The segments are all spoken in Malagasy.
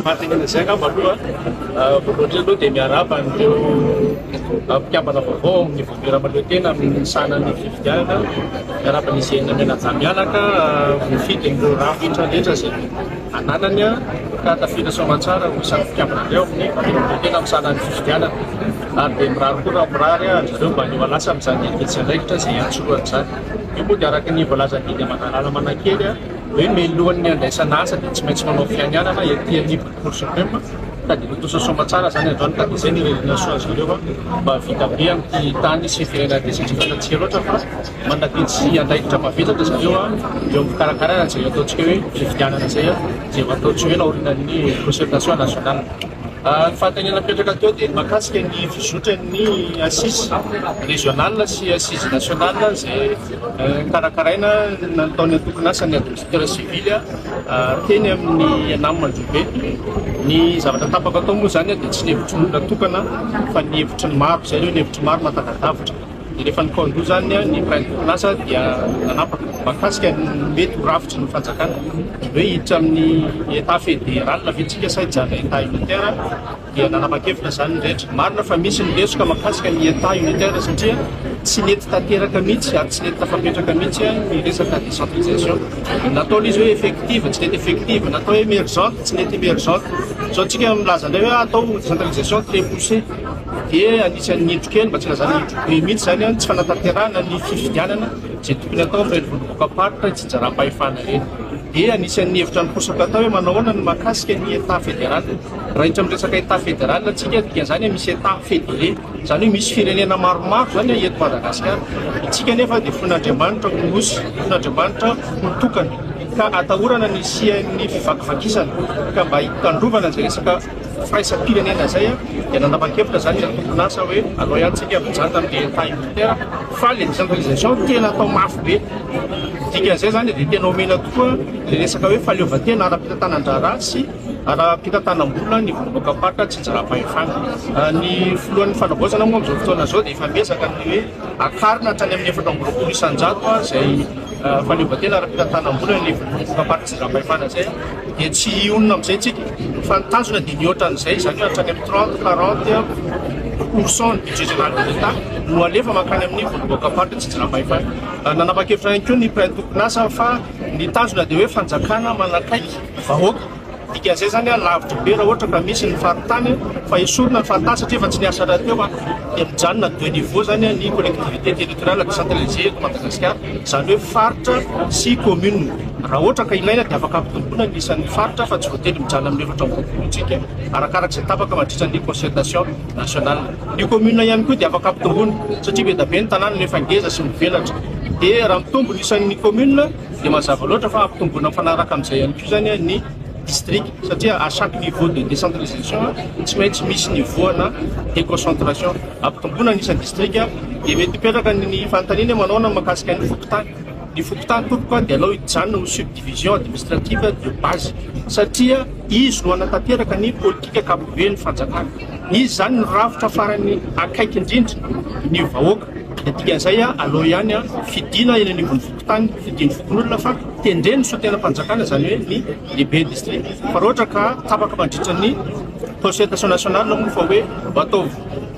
Fahatingana izay angamba aloha voalohany aloha dia miarahaba an'ireo mpikambana vaovao amin'ny voalohany amin'ny sanany fifidianana miarahaba ny izay mianaka mifidy amin'ireo rafitra rehetra izay ananany ka tafida soamantsara ho isan'ny mpikambana ireo amin'ny voalohany amin'ny sanany fifidianana ary dia mirary koa raha mirary zareo mba neo alasa amin'izany etsy izay antsoroany izany. Io moa dia araka ny voalazan'ny amanalala manakely hoe mialohan'ny andraisana asa dia tsy maintsy manao fianianana ety anivon'ny Cour suprême ka dia notosa soamantsara izany androany ka dia izay ny relina soazy ireo mba vita be amin'ny tany sy firenena dia satria fanatsika loatra fa manaditsy andraikitra mavetratra zareo eo amin'ny fikarakarana izay ataontsika hoe fifidianana izay izay ataontsika hoe naorinan'ny concertation nationale. Ny fahatanena mipetraka teo dia mahakasika ny fizotran'ny assise régionale sy assise nationale izay karakaraina nataon'ny antokonasany administrateur civil teny amin'ny Anamandrobe. Ny zavatra tapaka atao moa izany dia tsy ny hevitry tokana fa ny hevitry ny maro izay ireo ny hevitry maro mahatakadavitra. Dia rehefa nikondro zany ny praintokonasa dia nanapaka mahakasika ny mety ho rafitry ny fanjakana hoe hiditra amin'ny état fédéral vetsika sa hijanona état unitaire dia nanapa-kevitra zany ny rehetra. Marina fa misy ny lesoka mahakasika ny état unitaire satria tsy nety tanteraka mihitsy ary tsy nety tafapetraka mihitsy ny resaka décentralisation. Natao izy hoe effective tsy nety effective, natao hoe émergente tsy nety émergente. So antsika milaza indray hoe atao décentralisation très poussée dia anisan'ny nidro kely mba tsy lazana nidro be mihitsy zany tsy fanatanterahana ny fifidianana izay tokony atao amin'ireny volom-bokaparitra tsy jara-pahefana ireny. Dia anisan'ny hevitra niposaka atao hoe manahoana ny mahakasika ny état fédéral. Raha hitra amin'ny resaka état fédéral antsika dia zany misy état fédéré, zany hoe misy firenena maromaro zany eto Madagasikara. Itsika nefa dia fon'Andriamanitra nosy, fon'Andriamanitra nitokana ka atahorana ny sian'ny fivakivakisana ka mba hitandrovana izay resaka firaisam-pirenena izay dia nanapa-kevitra zany ny antokonasa hoe alao ihany tsika mijanona amin'ny état unitaire fa le décentralisation tena atao mafy be. Dikan'izay zany dia tena omena tokoa le resaka hoe fahaleovantena ara-pitantanandrara sy ara-pitantanam-bola ny volom-bokaparitra tsy jara-pahefana. Ny filohan'ny fanavaozana moa amin'izao fotoana izao dia efa miezaka ny hoe akarina hatrany amin'ny 420 isan-jato izay fahaleovantena ara-pitantanam-bola ny volom-bokaparitra tsy jara-pahefana izay dia tsy onona amin'izay tsika fa ny tanjona dia nihoatran'izay izany hoe hatrany amin'ny 30-40% ny budget général de l'État no alefa makany amin'ny volom-bokaparitra tsy jara-pahefana. Nanapa-kevitra ihany koa ny praintokonasa fa ny tanjona dia hoe fanjakana manakaiky vahoaka. Dikan'izay zany lavitra be raha ohatra ka misy ny faritany fa esorina ny faritany satria efa tsy niasa raha teo dia mijanona deux niveaux zany ny collectivité territoriale décentralisée eto Madagasikara izany hoe faritra sy commune. Raha ohatra ka ilaina dia afaka ampitomboina ny isan'ny faritra fa tsy voatery mijanona amin'ny efatra ambin'ny folo tsika arakarak'izay tapaka mandritra ny concertation nationale. Ny commune ihany koa dia afaka ampitomboina satria be da be ny tanàna no efa ngeza sy mivelatra. Dia raha mitombo ny isan'ny commune dia mazava loatra fa ampitomboina mifanaraka amin'izay ihany koa zany ny district satria à chaque niveau de décentralisation tsy maintsy misy niveau na déconcentration. Ampitomboina ny isan'ny district dia mety hipetraka ny fanontaniana manao mahakasika ny fokotany. Ny fokotany tompoko dia alao hijanona ho subdivision administrative de base satria izy no anatanteraka ny politika ankapobeny fanjakana. Izy zany ny rafitra farany akaiky indrindra ny vahoaka. Dikan'izay alao ihany fidina eny anivon'ny fokotany, fidin'ny fokon'olona fa tendreny so tena fanjakana zany hoe ny lehibe district. Fa raha ohatra ka tapaka mandritra ny concertation nationale moa fa hoe atao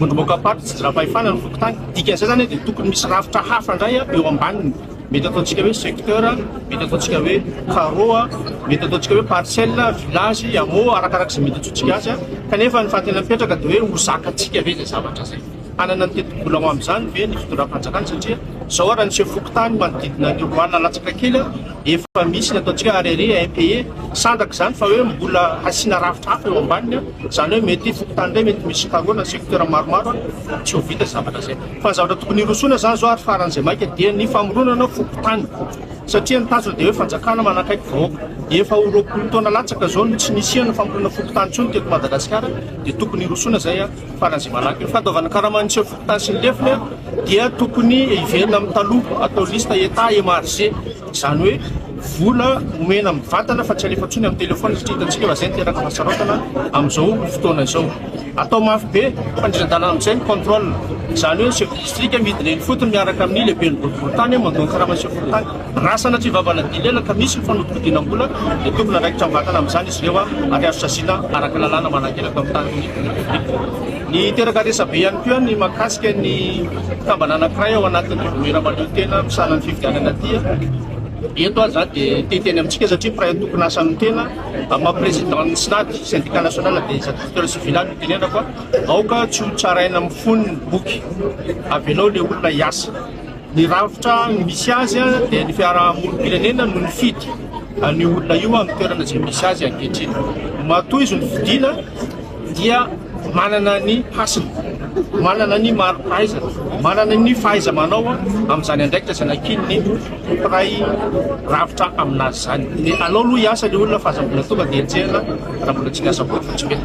volom-bokaparitra tsy jara-pahefana ny fokotany. Dikan'izay zany dia tokony misy rafitra hafa indray eo ambaniny. Mety ataontsika hoe secteur, mety ataontsika hoe carreau, mety ataontsika hoe parcelle, village, hameau arakarak'izay mety ataontsika azy kanefa ny fahatena mipetraka dia hoe ho zakatsika ve izay zavatra izay. Anana ny teti-bola ao amin'izany ve ny fitondram-panjakana satria zao raha nisy fokotany manodidina ny roana latsaka kely efa misy ny ataontsika arrêté impayé sandraka izany fa hoe mbola asiana rafitra hafa eo ambaniny izany hoe mety fokotany indray mety misy carreau na secteur maromaro tsy ho vita zavatra izay. Fa ny zavatra tokony hirosoana zany zao ary faran'izay maika dia ny famoronana fokotany satria ny tanjona dia hoe fanjakana manakaiky vahoaka. Efa ho 20 taona latsaka zao no tsy nisiana famorona fokotany intsony teto Madagasikara dia tokony hirosoana zay faran'izay malaky. Ny fanaovana karamanitsy fokotany sy ny lefiny dia tokony hiverina amin'ny taloha atao lista état émargé izany hoe vola omena mivantana fa tsy alefa ntsony amin'ny telefôna satria hitantsika fa zay ny teraka fahasaroatana amin'izao fotoana izao. Atao mafy be fandrisan-dalana amin'izay ny contrôle, izany hoe chef district midiny fotony miaraka amin'ny lehiben'ny boriboritany mandony karaman'ny chef boriboritany rasana tsy vavana dilena ka misy fanodikodiana-bola dia tokony andraikitra mivantana amin'izany izy ireo ary azo sasiana araka lalàna manankelaka amin'ny tany ny teraka resabe ihany koa ny mahakasika ny tambana anankiray ao anatin'ny voera mahaleo tena misana ny fifidianana tia. Eto aza dia teteny amintsika satria pray tokony asan'ny tena maha-président ny SNAD syndicat national des agriculteurs civils no tenenako aoka tsy ho tsaraina amin'ny foniny boky avelao le olona hiasa. Ny rafitra misy azy dia ny fiarahamonim-pirenena no nifidy ny olona io amin'ny toerana izay misy azy ankehitriny. Matoa izy ny fidiana dia manana ny hasiny, manana ny mari-pahaizana, manana ny fahaiza-manao amin'izany andraikitra izay nakiny ny mpiray rafitra aminazy izany. Dia alao aloha hiasa ilay olona fa aza mbola tonga dia enjehana raha mbola tsy niasa koa fotsy be.